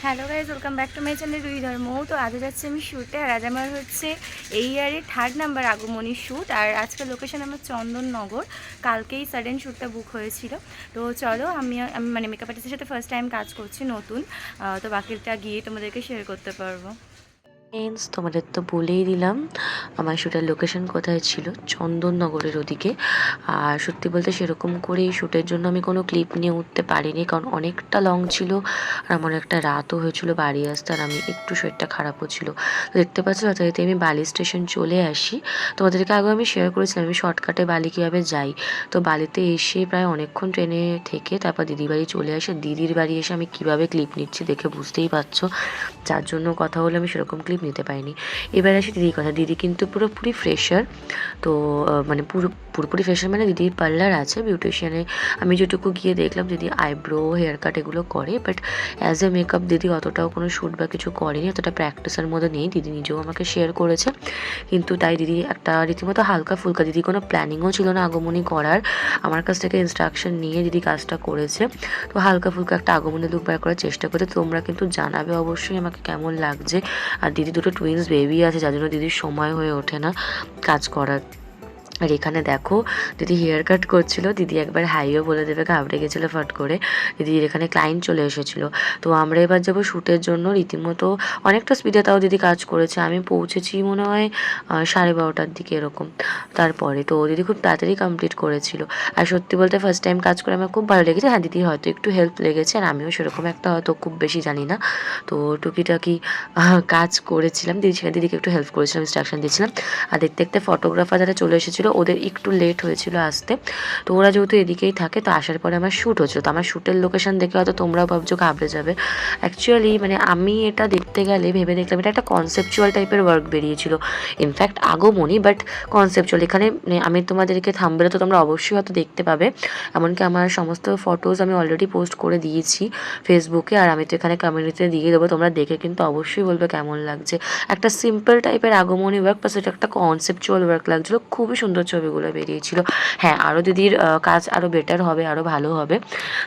Hello guys, welcome back to my channel দুই ধর্ম। তো আজকে যাচ্ছি আমি শ্যুটে, আর আজ আমার হচ্ছে এই ইয়ারের 3rd নাম্বার আগমনী শ্যুট। আর আজকের লোকেশন আমার চন্দননগর। কালকেই সাডেন শ্যুটটা বুক হয়েছিল। তো চলো, আমি মানে মেকআপ আর্টিস্টের সাথে ফার্স্ট টাইম কাজ করছি নতুন। তো বাকিটা গিয়ে তোমাদেরকে শেয়ার করতে পারবো। ফ্রেন্ডস, তোমাদের তো বলেই দিলাম আমার শ্যুটের লোকেশন কোথায় ছিল, চন্দননগরের ওদিকে। আর সত্যি বলতে সেরকম করে এই শ্যুটের জন্য আমি কোনো ক্লিপ নিয়ে উঠতে পারিনি, কারণ অনেকটা লং ছিল আর আমার একটা রাতও হয়েছিল বাড়ি আসতে, আর আমি একটু শরীরটা খারাপও ছিল। তো দেখতে পাচ্ছি যথারীতি আমি বালি স্টেশন চলে আসি। তোমাদেরকে আগে আমি শেয়ার করেছিলাম আমি শর্টকাটে বালি কীভাবে যাই। তো বালিতে এসে প্রায় অনেকক্ষণ ট্রেনে থেকে তারপর দিদির বাড়ি চলে আসে। দিদির বাড়ি এসে আমি কীভাবে ক্লিপ নিচ্ছি দেখে বুঝতেই পারছো, যার জন্য কথা হলো আমি সেরকম ক্লিপ নিতে পারিনি। এবার আসি দিদির কথা। দিদি কিন্তু পুরোপুরি ফ্রেশার। তো মানে পুরোপুরি ফ্রেশার মানে দিদির পার্লার আছে, বিউটিশিয়ানে আমি যেটুকু গিয়ে দেখলাম দিদি আইব্রো হেয়ার কাট এগুলো করে, বাট অ্যাজ এ মেকআপ দিদি অতটাও কোনো শ্যুট বা কিছু করেনি, অতটা প্র্যাকটিসের মধ্যে নেই। দিদি নিজেও আমাকে শেয়ার করেছে। কিন্তু তাই দিদি একটা রীতিমতো হালকা ফুলকা, দিদি কোনো প্ল্যানিংও ছিল না আগমনী করার, আমার কাছ থেকে ইনস্ট্রাকশন নিয়ে দিদি কাজটা করেছে। তো হালকা ফুলকা একটা আগমনী লুক বার করার চেষ্টা করতে। তোমরা কিন্তু জানাবে অবশ্যই আমাকে কেমন লাগছে। আর দিদি দুটো টুইন্স বেবি আছে, যার জন্য দিদির সময় হয়ে ওঠে না কাজ করার। আর এখানে দেখো দিদি হেয়ার কাট করছিল। দিদি একবার হাইও বলে দেবে, ঘাবড়ে গেছিলো ফট করে। দিদির এখানে ক্লায়েন্ট চলে এসেছিলো। তো আমরা এবার যাবো শ্যুটের জন্য। রীতিমতো অনেকটা স্পিডে তাও দিদি কাজ করেছে। আমি পৌঁছেছি মনে হয় 12:30টার দিকে এরকম। তারপরে তো দিদি খুব তাড়াতাড়ি কমপ্লিট করেছিল। আর সত্যি বলতে ফার্স্ট টাইম কাজ করে আমার খুব ভালো লেগেছে। হ্যাঁ, দিদি হয়তো একটু হেল্প লেগেছে, আর আমিও সেরকম একটা হয়তো খুব বেশি জানি না। তো টুকিটাকি কাজ করেছিলাম। দিদিকে একটু হেল্প করেছিলাম, ইনস্ট্রাকশন দিয়েছিলাম। আর দেখতে দেখতে ফটোগ্রাফার যারা চলে এসেছিলো ওদের একটু লেট হয়েছিল আসতে। তো ওরা যেহেতু এদিকেই থাকে, তো আসার পরে আমার শ্যুট হচ্ছিলো। তো আমার শ্যুটের লোকেশন দেখে হয়তো তোমরাও ভাবছো ঘাবড়ে যাবে। অ্যাকচুয়ালি মানে আমি এটা দেখতে গেলে ভেবে দেখলাম এটা একটা কনসেপচুয়াল টাইপের ওয়ার্ক বেরিয়েছিল। In fact Agamani, but conceptual. এখানে আমি তোমাদেরকে থাম্বনেলে তো তোমরা অবশ্যই হয়তো দেখতে পাবে। এমনকি আমার সমস্ত ফটোজ আমি অলরেডি পোস্ট করে দিয়েছি ফেসবুকে, আর আমি তো এখানে কমিউনিটিতে দিয়ে দেবো। তোমরা দেখে কিন্তু অবশ্যই বলবে কেমন লাগছে। একটা সিম্পল টাইপের আগমনী ওয়ার্ক, প্লাস এটা একটা কনসেপচুয়াল ওয়ার্ক লাগছিলো। খুবই সুন্দর ছবিগুলো বেরিয়েছিল। হ্যাঁ, আরও দিদির কাজ আরও বেটার হবে, আরও ভালো হবে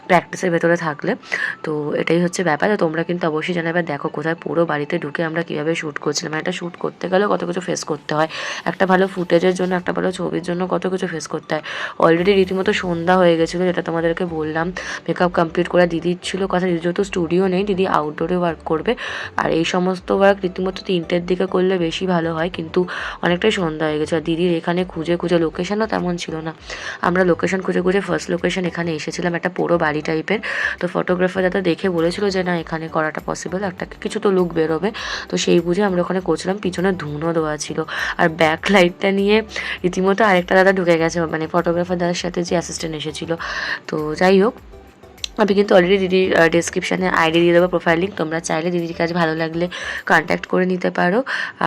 প্র্যাকটিসের ভেতরে থাকলে। তো এটাই হচ্ছে ব্যাপার। তো তোমরা কিন্তু অবশ্যই জানাবে। দেখো কোথায় পুরো বাড়িতে ঢুকে আমরা কীভাবে শ্যুট করছিলাম। একটা শ্যুট করতে গেলেও কত কিছু ফেস করতে হয়। একটা ভালো ফুটেজের জন্য, একটা ভালো ছবির জন্য কত কিছু ফেস করতে হয়। অলরেডি রীতিমতো সন্ধ্যা হয়ে গেছিলো, যেটা তোমাদেরকে বললাম। মেকআপ কমপ্লিট করে দিদির ছিল কথা, দিদি যেহেতু স্টুডিও নেই, দিদি আউটডোরে ওয়ার্ক করবে। আর এই সমস্ত ওয়ার্ক রীতিমতো 3টের দিকে করলে বেশি ভালো হয়, কিন্তু অনেকটাই সন্ধ্যা হয়ে গেছে। আর দিদির এখানে খুঁজে খুঁজে, লোকেশনও তেমন ছিল না, আমরা লোকেশন খুঁজে খুঁজে ফার্স্ট লোকেশন এখানে এসেছিলাম, একটা পুরো বাড়ি টাইপের। তো ফটোগ্রাফার দাদা দেখে বলেছিল যে না, এখানে করাটা পসিবল, একটা কিছু তো লুক বেরোবে। তো সেই বুঝে আমরা ওখানে করছিলাম। পিছনে ধুনো দেওয়া ছিল, আর ব্যাক লাইটটা নিয়ে রীতিমতো আরেকটা দাদা ঢুকে গেছে, মানে ফটোগ্রাফার দাদার সাথে যে অ্যাসিস্ট্যান্ট এসেছিলো। তো যাই হোক, আমি কিন্তু অলরেডি দিদির ডেসক্রিপশানে আইডি দিয়ে দেবো, প্রোফাইল লিঙ্ক। তোমরা চাইলে দিদির কাজ ভালো লাগলে কন্ট্যাক্ট করে নিতে পারো।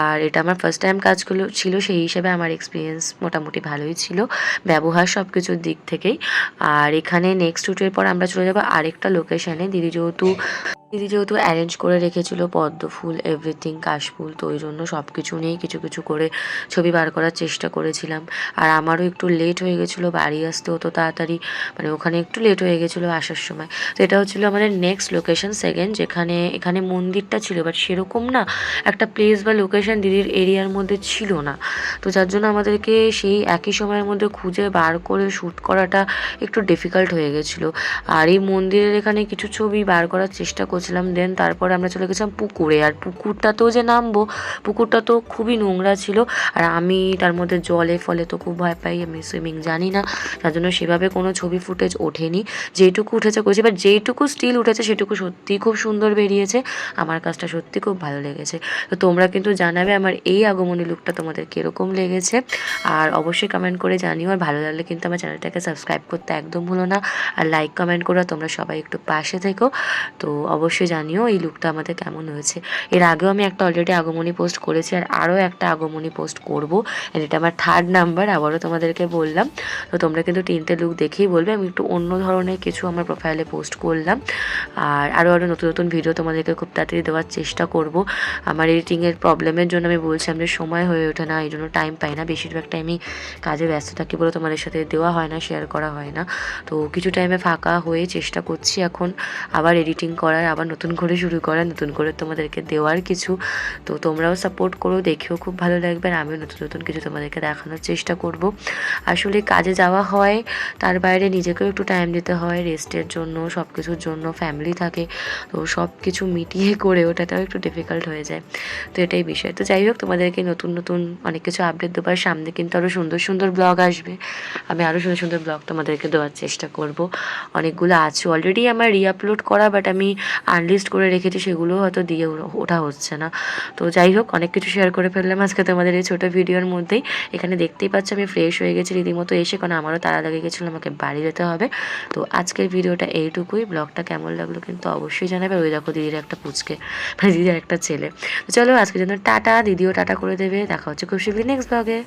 আর এটা আমার ফার্স্ট টাইম কাজগুলো ছিল, সেই হিসেবে আমার এক্সপিরিয়েন্স মোটামুটি ভালোই ছিল, ব্যবহার সব কিছুর দিক থেকেই। আর এখানে নেক্সট শ্যুটের পর আমরা চলে যাবো আরেকটা লোকেশানে। দিদি যেহেতু অ্যারেঞ্জ করে রেখেছিল পদ্ম ফুল, এভরিথিং, কাশফুল, তো ওই জন্য সব কিছু নিয়েই কিছু কিছু করে ছবি বার করার চেষ্টা করেছিলাম। আর আমারও একটু লেট হয়ে গেছিলো, বাড়ি আসতে হতো তাড়াতাড়ি, মানে ওখানে একটু লেট হয়ে গেছিলো আসার সময়। তো এটা হচ্ছিলো আমাদের নেক্সট লোকেশন সেকেন্ড, যেখানে এখানে মন্দিরটা ছিল, বাট সেরকম না একটা প্লেস বা লোকেশন দিদির এরিয়ার মধ্যে ছিল না। তো যার জন্য আমাদেরকে সেই একই সময়ের মধ্যে খুঁজে বার করে শ্যুট করাটা একটু ডিফিকাল্ট হয়ে গেছিলো। আর এই মন্দিরের এখানে কিছু ছবি বার করার চেষ্টা করছিলাম। দেন তারপরে আমরা চলে গেছিলাম পুকুরে। আর পুকুরটাতেও যে নামবো, পুকুরটা তো খুবই নোংরা ছিল, আর আমি তার মধ্যে জলে ফলে তো খুব ভয় পাই, আমি সুইমিং জানি না, তার জন্য সেভাবে কোনো ছবি ফুটেজ ওঠেনি। যেইটুকু উঠেছে করেছি, বাট যেইটুকু স্টিল উঠেছে সেটুকু সত্যিই খুব সুন্দর বেরিয়েছে। আমার কাজটা সত্যি খুব ভালো লেগেছে। তো তোমরা কিন্তু জানাবে আমার এই আগমনী লুকটা তোমাদের কীরকম লেগেছে, আর অবশ্যই কমেন্ট করে জানিও। আর ভালো লাগলে কিন্তু আমার চ্যানেলটাকে সাবস্ক্রাইব করতে একদম ভুলো না, আর লাইক কমেন্ট করে তোমরা সবাই একটু পাশে থেকো। তো অবশ্যই জানিও এই লুকটা আমাদের কেমন হয়েছে। এর আগেও আমি একটা অলরেডি আগমনী পোস্ট করেছি, আর আরও একটা আগমনী পোস্ট করবো। এটা আমার 3rd নাম্বার, আবারও তোমাদেরকে বললাম। তো তোমরা কিন্তু 3টে লুক দেখেই বলবে। আমি একটু অন্য ধরনের কিছু আমার প্রোফাইলে পোস্ট করলাম, আর আরও নতুন নতুন ভিডিও তোমাদেরকে খুব তাড়াতাড়ি দেওয়ার চেষ্টা করব। আমার এডিটিংয়ের প্রবলেমের জন্য আমি বলছিলাম যে সময় হয়ে ওঠে না, এই জন্য টাইম পাই না। বেশিরভাগ টাইমই কাজে ব্যস্ত থাকি বলে তোমাদের সাথে দেওয়া হয় না, শেয়ার করা হয় না। তো কিছু টাইমে ফাঁকা হয়ে চেষ্টা করছি এখন আবার এডিটিং করার, আবার আবার নতুন করে শুরু করা, নতুন করে তোমাদেরকে দেওয়ার কিছু। তো তোমরাও সাপোর্ট করো, দেখেও খুব ভালো লাগবে, আর আমিও নতুন নতুন কিছু তোমাদেরকে দেখানোর চেষ্টা করব। আসলে কাজে যাওয়া হয়, তার বাইরে নিজেকেও একটু টাইম দিতে হয় রেস্টের জন্য, সব কিছুর জন্য, ফ্যামিলি থাকে, তো সব কিছু মিটিয়ে করে ওঠাটাও একটু ডিফিকাল্ট হয়ে যায়। তো এটাই বিষয়। তো যাই হোক, তোমাদেরকে নতুন নতুন অনেক কিছু আপডেট দেবার, সামনে কিন্তু আরও সুন্দর সুন্দর ব্লগ আসবে। আমি আরও সুন্দর সুন্দর ব্লগ তোমাদেরকে দেওয়ার চেষ্টা করব। অনেকগুলো আছে অলরেডি আমার রিআপলোড করা, বাট আমি আনলিস্ট করে রেখেছি, সেগুলো হয়তো দিয়ে ওঠা হচ্ছে না। তো যাই হোক, অনেক কিছু শেয়ার করে ফেললাম আজকে তোমাদের এই ছোটো ভিডিওর মধ্যেই। এখানে দেখতেই পাচ্ছ আমি ফ্রেশ হয়ে গেছি রীতিমতো এসে, কারণ আমারও তাড়া লেগে গেছিলো, আমাকে বাড়ি যেতে হবে। তো আজকের ভিডিওটা এইটুকুই। ব্লগটা কেমন লাগলো কিন্তু অবশ্যই জানাবে। ওই দেখো দিদির একটা পুচকে, মানে দিদির একটা ছেলে। তো চলো আজকের জন্য টাটা। দিদিও টাটা করে দেবে। দেখা হচ্ছে খুব শীঘ্রই নেক্সট ব্লগে।